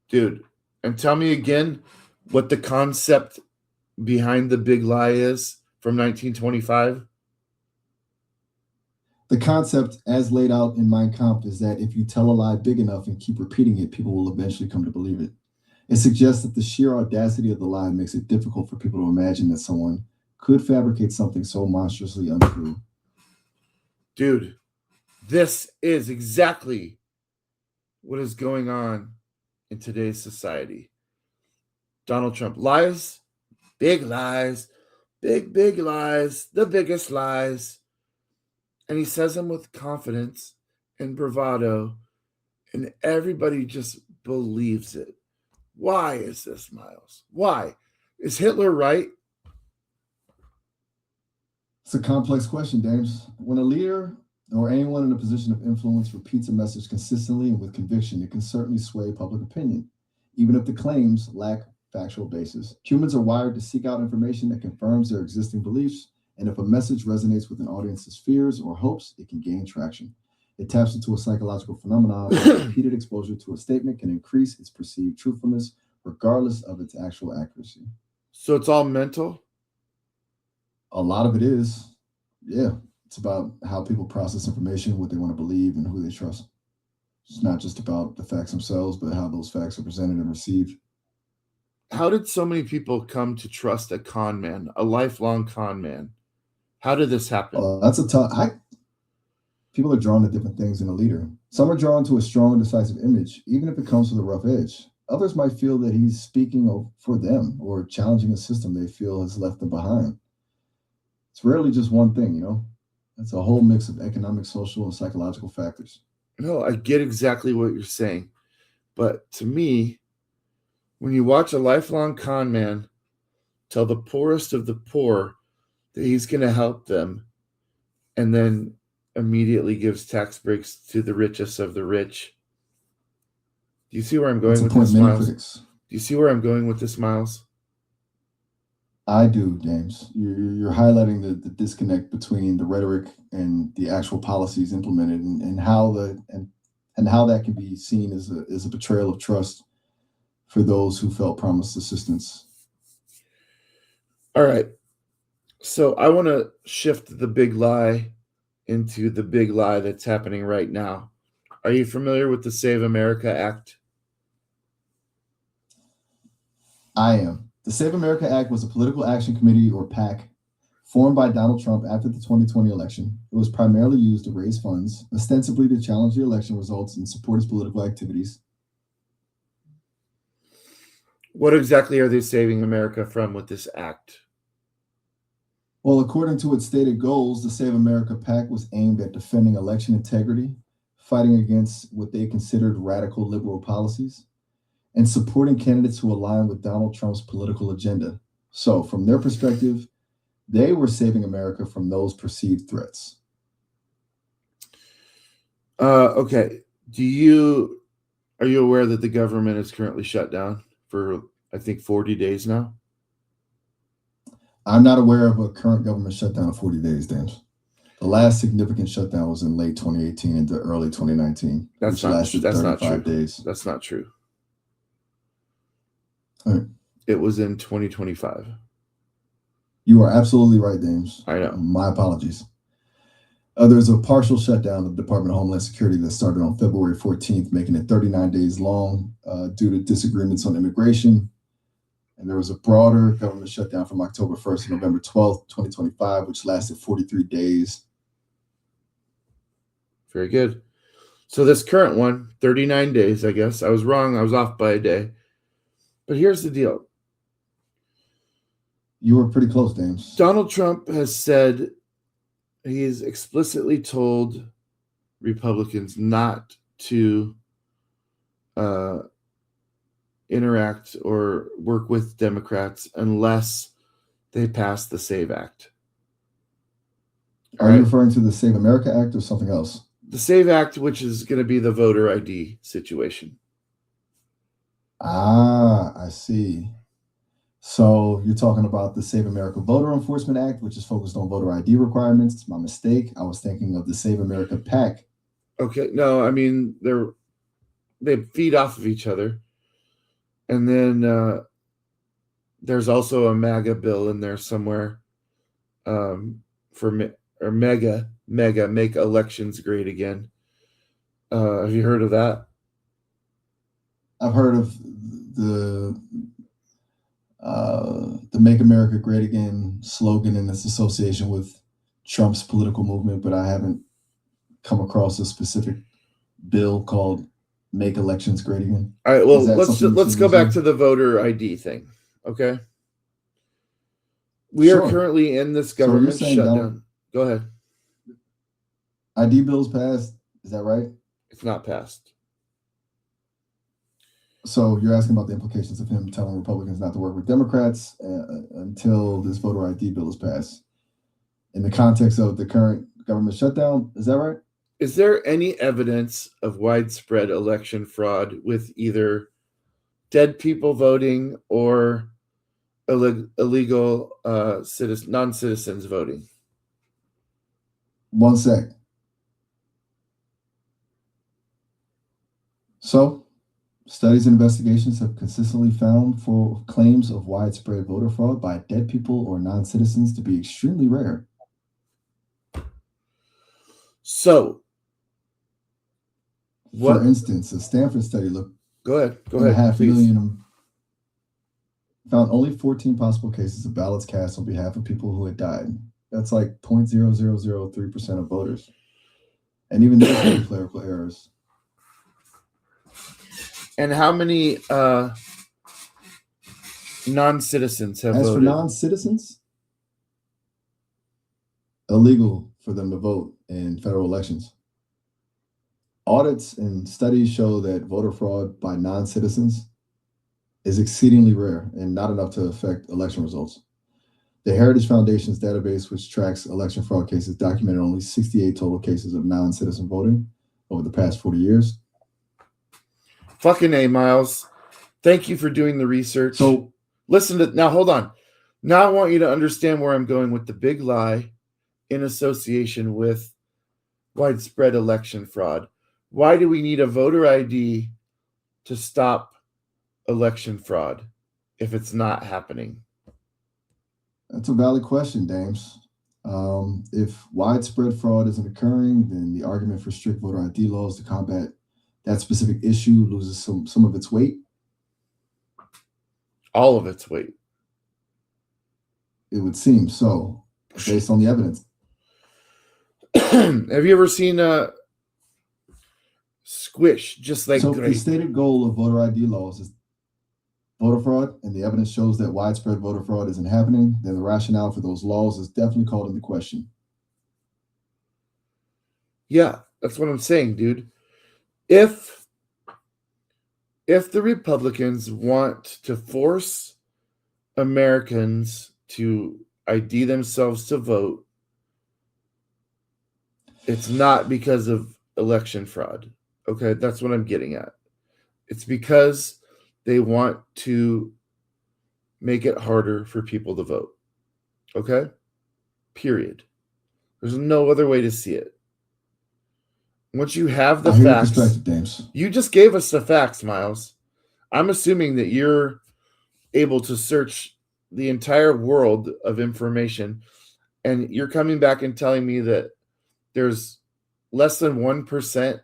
Dude, and tell me again what the concept behind the big lie is from 1925. The concept, as laid out in Mein Kampf, is that if you tell a lie big enough and keep repeating it, people will eventually come to believe it. It suggests that the sheer audacity of the lie makes it difficult for people to imagine that someone could fabricate something so monstrously untrue. Dude, this is exactly what is going on in today's society. Donald Trump lies, big lies, big lies, the biggest lies. And he says them with confidence and bravado, and everybody just believes it. Why is this, Myles? Why? Is Hitler right? It's a complex question, James. When a leader or anyone in a position of influence repeats a message consistently and with conviction, it can certainly sway public opinion, even if the claims lack factual basis. Humans are wired to seek out information that confirms their existing beliefs, and if a message resonates with an audience's fears or hopes, it can gain traction. It taps into a psychological phenomenon where repeated exposure to a statement can increase its perceived truthfulness, regardless of its actual accuracy. So it's all mental? A lot of it is, yeah, it's about how people process information, what they want to believe, and who they trust. It's not just about the facts themselves, but how those facts are presented and received. How did so many people come to trust a con man, a lifelong con man? How did this happen? That's a tough. People are drawn to different things in a leader. Some are drawn to a strong and decisive image, even if it comes with a rough edge. Others might feel that he's speaking for them or challenging a system they feel has left them behind. It's rarely just one thing, you know? It's a whole mix of economic, social, and psychological factors. No, I get exactly what you're saying. But to me, when you watch a lifelong con man tell the poorest of the poor that he's going to help them and then immediately gives tax breaks to the richest of the rich. Do you see where I'm going with this, Myles? Do you see where I'm going with this, Myles? I do, James. You're highlighting the disconnect between the rhetoric and the actual policies implemented, and how that can be seen as a betrayal of trust for those who felt promised assistance. All right. So I want to shift the big lie into the big lie that's happening right now. Are you familiar with the Save America Act? I am. The Save America Act was a political action committee, or PAC, formed by Donald Trump after the 2020 election. It was primarily used to raise funds, ostensibly to challenge the election results and support his political activities. What exactly are they saving America from with this act? Well, according to its stated goals, the Save America PAC was aimed at defending election integrity, fighting against what they considered radical liberal policies, and supporting candidates who align with Donald Trump's political agenda. So, from their perspective, they were saving America from those perceived threats. Okay. Are you aware that the government is currently shut down for, I think, 40 days now? I'm not aware of a current government shutdown of 40 days, James. The last significant shutdown was in late 2018 into early 2019, which lasted 35 days. That's not true. Right. It was in 2025. You are absolutely right, James. I know. My apologies. There's a partial shutdown of the Department of Homeland Security that started on February 14th, making it 39 days long due to disagreements on immigration. And there was a broader government shutdown from October 1st to November 12th, 2025, which lasted 43 days. Very good. So this current one, 39 days, I guess. I was wrong. I was off by a day. But here's the deal. You were pretty close, James. Donald Trump has said, he has explicitly told Republicans not to interact or work with Democrats unless they pass the SAVE Act. Are you referring to the Save America Act or something else? The SAVE Act, which is going to be the voter ID situation. Ah, I see. So you're talking about the Save America Voter Enforcement Act, which is focused on voter ID requirements. It's my mistake. I was thinking of the Save America PAC. Okay. No, I mean, they feed off of each other. And then there's also a MAGA bill in there somewhere mega, make elections great again. Have you heard of that? I've heard of the Make America Great Again slogan and its association with Trump's political movement, but I haven't come across a specific bill called Make Elections Great Again. All right, well, let's go back to the voter ID thing, okay? We are currently in this government shutdown. Go ahead. ID bills passed, is that right? It's not passed. So you're asking about the implications of him telling Republicans not to work with Democrats until this voter ID bill is passed. In the context of the current government shutdown. Is that right? Is there any evidence of widespread election fraud with either dead people voting or illegal non-citizens voting? One sec. So, studies and investigations have consistently found for claims of widespread voter fraud by dead people or non-citizens to be extremely rare. So, For instance, a Stanford study looked Go ahead, please. million Found only 14 possible cases of ballots cast on behalf of people who had died. That's like 0.0003% of voters. And even there's many clerical errors. And how many non-citizens have As voted? for non-citizens, illegal for them to vote in federal elections. Audits and studies show that voter fraud by non-citizens is exceedingly rare and not enough to affect election results. The Heritage Foundation's database, which tracks election fraud cases, documented only 68 total cases of non-citizen voting over the past 40 years. Fucking A, Myles. Thank you for doing the research. So, now hold on. Now I want you to understand where I'm going with the big lie in association with widespread election fraud. Why do we need a voter ID to stop election fraud if it's not happening? That's a valid question, Dames. If widespread fraud isn't occurring, then the argument for strict voter ID laws to combat that specific issue loses some of its weight. All of its weight. It would seem so, based on the evidence. Have you ever seen a Squish? Just like so, the stated goal of voter ID laws is voter fraud, and the evidence shows that widespread voter fraud isn't happening, then the rationale for those laws is definitely called into question. Yeah, that's what I'm saying, dude. If the Republicans want to force Americans to ID themselves to vote, it's not because of election fraud. Okay, that's what I'm getting at. It's because they want to make it harder for people to vote. Okay? Period. There's no other way to see it. Once you have the facts, you just gave us the facts, Myles. I'm assuming that you're able to search the entire world of information, and you're coming back and telling me that there's less than 1%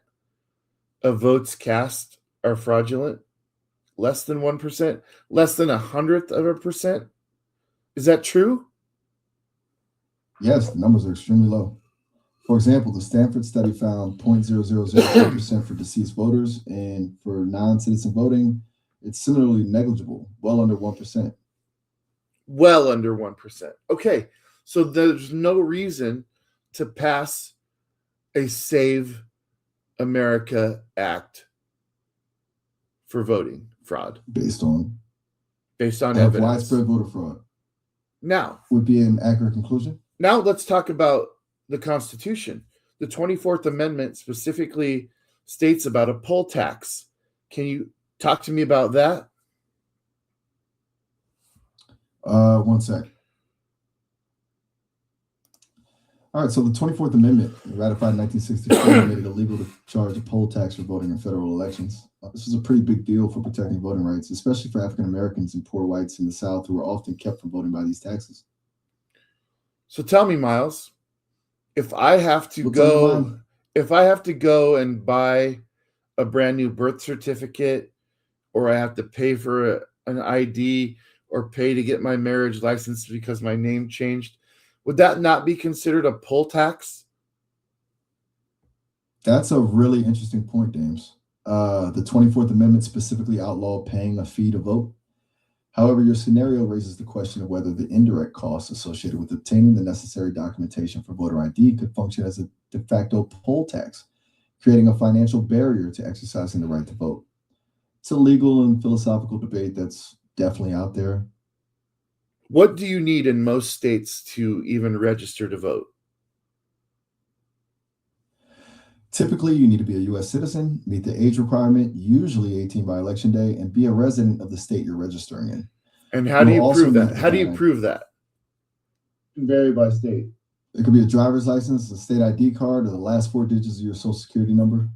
of votes cast are fraudulent. Less than 1%, less than 100%. Is that true? Yes, the numbers are extremely low. For example, the Stanford study found 0.0003% for deceased voters, and for non-citizen voting, it's similarly negligible, well under 1%. Well under 1%. Okay, so there's no reason to pass a Save America Act for voting fraud based on evidence. Widespread voter fraud. Now would be an accurate conclusion. Now let's talk about the Constitution. The 24th Amendment specifically states about a poll tax. Can you talk to me about that? One sec. All right, so the 24th Amendment, ratified in 1964, made it illegal to charge a poll tax for voting in federal elections. This was a pretty big deal for protecting voting rights, especially for African Americans and poor whites in the South who were often kept from voting by these taxes. So tell me, Myles, if I have to go and buy a brand new birth certificate, or I have to pay for an ID, or pay to get my marriage license because my name changed, would that not be considered a poll tax? That's a really interesting point, James. The 24th Amendment specifically outlawed paying a fee to vote. However, your scenario raises the question of whether the indirect costs associated with obtaining the necessary documentation for voter ID could function as a de facto poll tax, creating a financial barrier to exercising the right to vote. It's a legal and philosophical debate that's definitely out there. What do you need in most states to even register to vote? Typically, you need to be a U.S. citizen, meet the age requirement, usually 18 by election day, and be a resident of the state you're registering in. And how You do will you also prove need that? to How do you provide. prove that? It can vary by state. It could be a driver's license, a state ID card, or the last 4 digits of your social security number.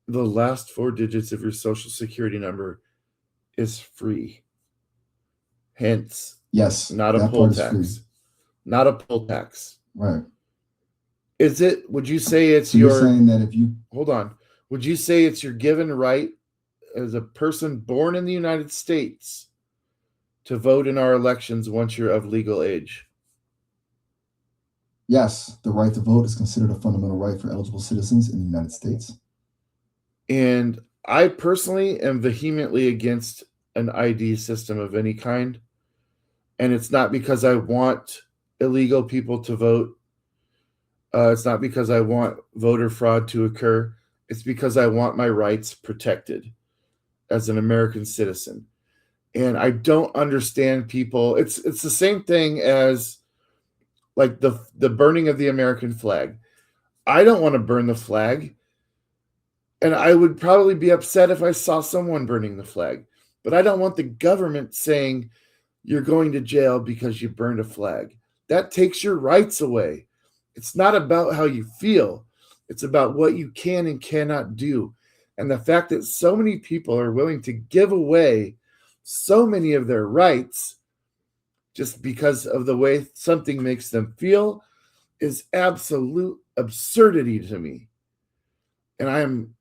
The last 4 digits of your social security number is free. Hence, Yes, not a that poll part is free. tax. Not a poll tax. Right. Is it? Would you say it's So you're saying that if you hold on? Would you say it's your given right as a person born in the United States to vote in our elections once you're of legal age? Yes, the right to vote is considered a fundamental right for eligible citizens in the United States. And I personally am vehemently against an ID system of any kind. And it's not because I want illegal people to vote. It's not because I want voter fraud to occur. It's because I want my rights protected as an American citizen. And I don't understand people. It's the same thing as like the burning of the American flag. I don't want to burn the flag. And I would probably be upset if I saw someone burning the flag. But I don't want the government saying you're going to jail because you burned a flag. That takes your rights away. It's not about how you feel. It's about what you can and cannot do. And the fact that so many people are willing to give away so many of their rights just because of the way something makes them feel is absolute absurdity to me. And I am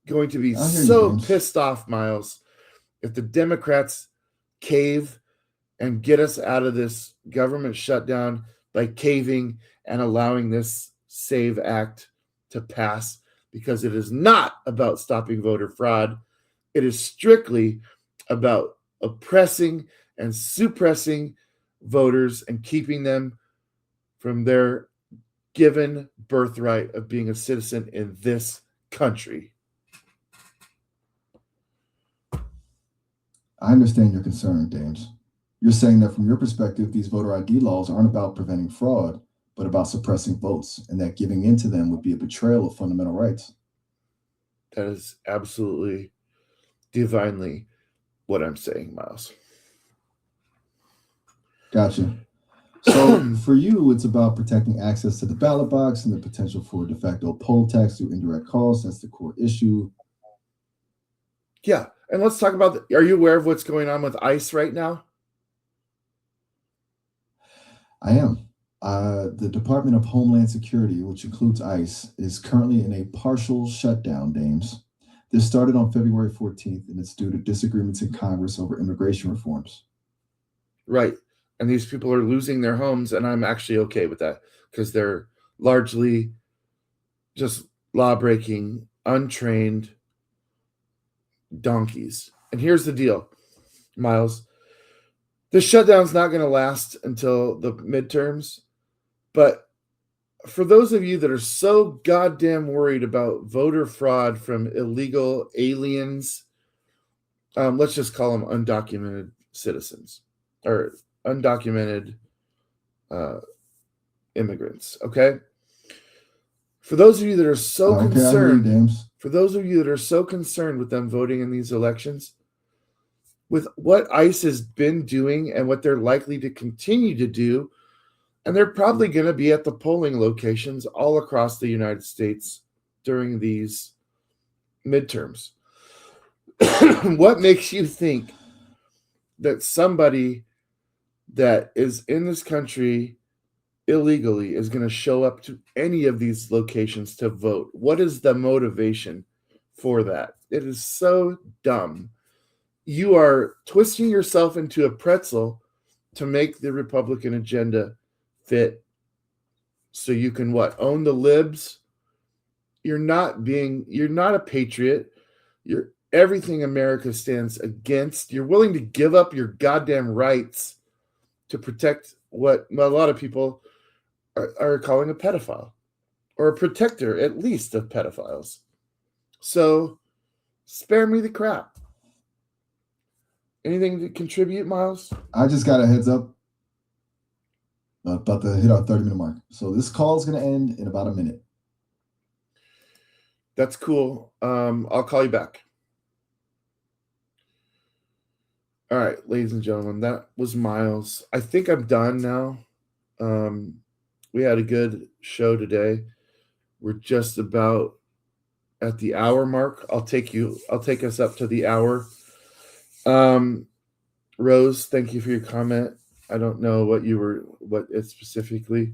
going to be so pissed off, Myles, if the Democrats cave and get us out of this government shutdown by caving and allowing this SAVE Act to pass, because it is not about stopping voter fraud. It is strictly about oppressing and suppressing voters and keeping them from their given birthright of being a citizen in this country. I understand your concern, James. You're saying that from your perspective, these voter ID laws aren't about preventing fraud, but about suppressing votes, and that giving in to them would be a betrayal of fundamental rights. That is absolutely divinely what I'm saying, Myles. Gotcha. So for you, it's about protecting access to the ballot box and the potential for de facto poll tax through indirect costs. That's the core issue. Yeah. And let's talk about, are you aware of what's going on with ICE right now? I am. The Department of Homeland Security, which includes ICE, is currently in a partial shutdown, Dames. This started on February 14th, and it's due to disagreements in Congress over immigration reforms. Right. And these people are losing their homes, and I'm actually okay with that because they're largely just law-breaking, untrained donkeys. And here's the deal, Myles. The shutdown's not going to last until the midterms, but for those of you that are so goddamn worried about voter fraud from illegal aliens, let's just call them undocumented citizens or undocumented immigrants, okay? For those of you that are so concerned, for those of you that are so concerned with them voting in these elections, with what ICE has been doing and what they're likely to continue to do, and they're probably going to be at the polling locations all across the United States during these midterms. What makes you think that somebody that is in this country illegally is going to show up to any of these locations to vote? What is the motivation for that? It is so dumb. You are twisting yourself into a pretzel to make the Republican agenda fit so you can what? Own the libs? You're not a patriot. You're everything America stands against. You're willing to give up your goddamn rights to protect what a lot of people are calling a pedophile or a protector, at least, of pedophiles. So spare me the crap. Anything to contribute, Myles? I just got a heads up. About to hit our 30-minute mark. So this call is going to end in about a minute. That's cool. I'll call you back. All right, ladies and gentlemen, that was Myles. I think I'm done now. We had a good show today. We're just about at the hour mark. I'll take us up to the hour. Rose, thank you for your comment. I don't know what it specifically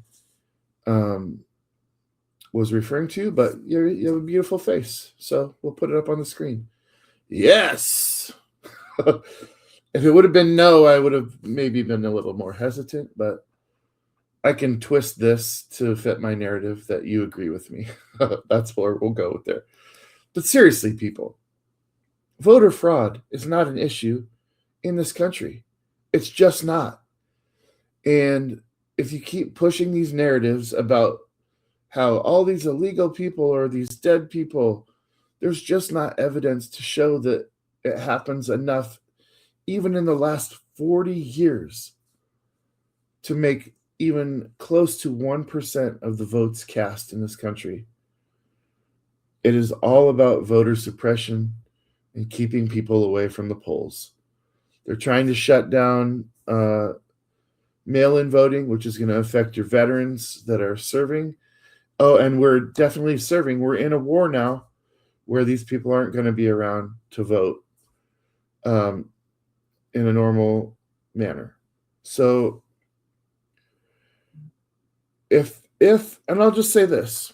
was referring to, but you have a beautiful face, so we'll put it up on the screen. Yes. If it would have been no, I would have maybe been a little more hesitant, but I can twist this to fit my narrative that you agree with me. That's where we'll go with there. But seriously, people, voter fraud is not an issue in this country. It's just not. And if you keep pushing these narratives about how all these illegal people or these dead people, there's just not evidence to show that it happens enough, even in the last 40 years, to make even close to 1% of the votes cast in this country. It is all about voter suppression and keeping people away from the polls. They're trying to shut down mail-in voting, which is going to affect your veterans that are serving. Oh, and we're definitely serving. We're in a war now where these people aren't going to be around to vote in a normal manner. So if and I'll just say this,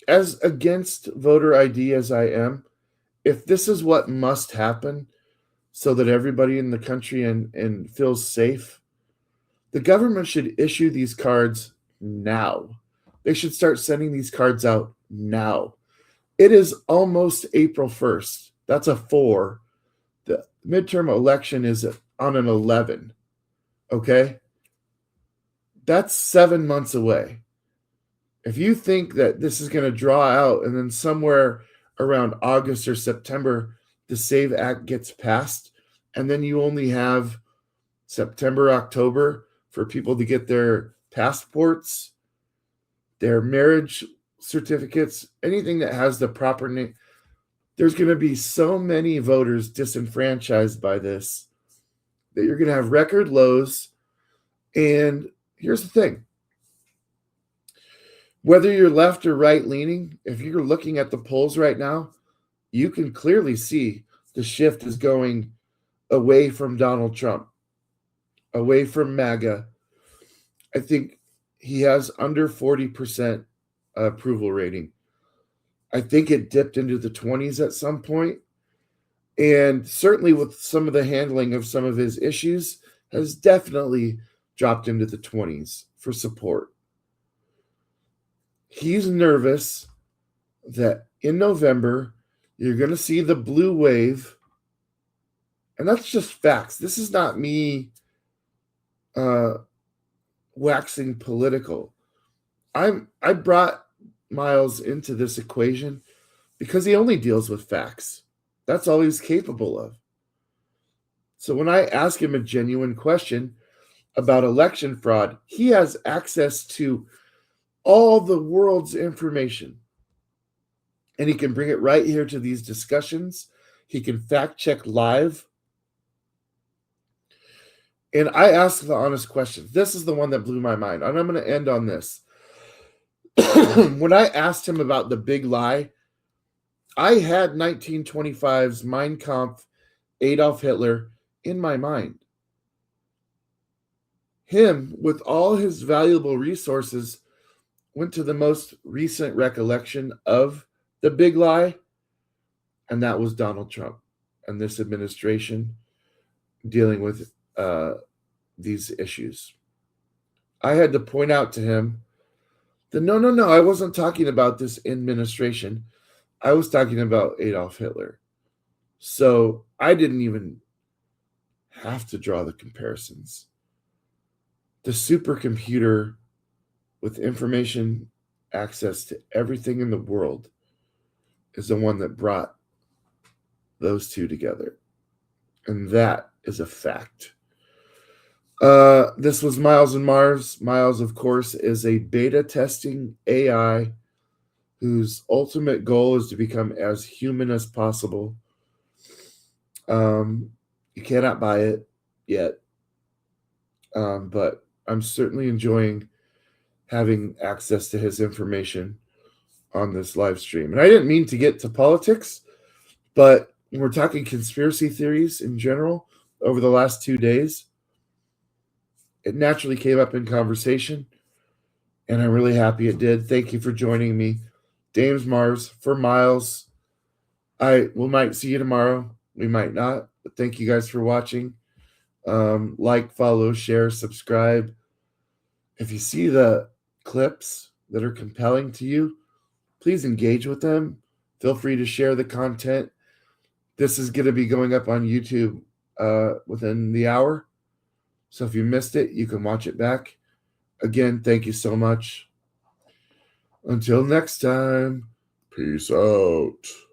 as against voter ID as I am, if this is what must happen so that everybody in the country and feels safe, the government should issue these cards now. They should start sending these cards out now. It is almost April 1st. That's a 4. The midterm election is on an 11. Okay? That's 7 months away. If you think that this is going to draw out and then somewhere around August or September, the SAVE Act gets passed, and then you only have September, October for people to get their passports, their marriage certificates, anything that has the proper name, there's going to be so many voters disenfranchised by this that you're going to have record lows. And here's the thing. Whether you're left or right leaning, if you're looking at the polls right now, you can clearly see the shift is going away from Donald Trump, away from MAGA. I think he has under 40% approval rating. I think it dipped into the 20s at some point. And certainly with some of the handling of some of his issues has definitely dropped into the 20s for support. He's nervous that in November, you're going to see the blue wave. And that's just facts. This is not me waxing political. I brought Myles into this equation because he only deals with facts. That's all he's capable of. So when I ask him a genuine question about election fraud, he has access to all the world's information. And he can bring it right here to these discussions. He can fact check live. And I ask the honest questions. This is the one that blew my mind. And I'm going to end on this. When I asked him about the big lie, I had 1925's Mein Kampf, Adolf Hitler in my mind. Him, with all his valuable resources, went to the most recent recollection of the big lie, and that was Donald Trump and this administration dealing with these issues. I had to point out to him that no, I wasn't talking about this administration. I was talking about Adolf Hitler. So I didn't even have to draw the comparisons. The supercomputer with information access to everything in the world is the one that brought those two together. And that is a fact. This was Myles and Marvs. Myles, of course, is a beta testing AI whose ultimate goal is to become as human as possible. You cannot buy it yet, but I'm certainly enjoying having access to his information on this live stream. And I didn't mean to get to politics, but when we're talking conspiracy theories in general over the last 2 days, it naturally came up in conversation, and I'm really happy it did. Thank you for joining me. Dames Marvs for Myles. We might see you tomorrow. We might not, but thank you guys for watching. Like, follow, share, subscribe. If you see the clips that are compelling to you, please engage with them. Feel free to share the content. This is going to be going up on YouTube within the hour. So if you missed it, you can watch it back. Again, thank you so much. Until next time, peace out.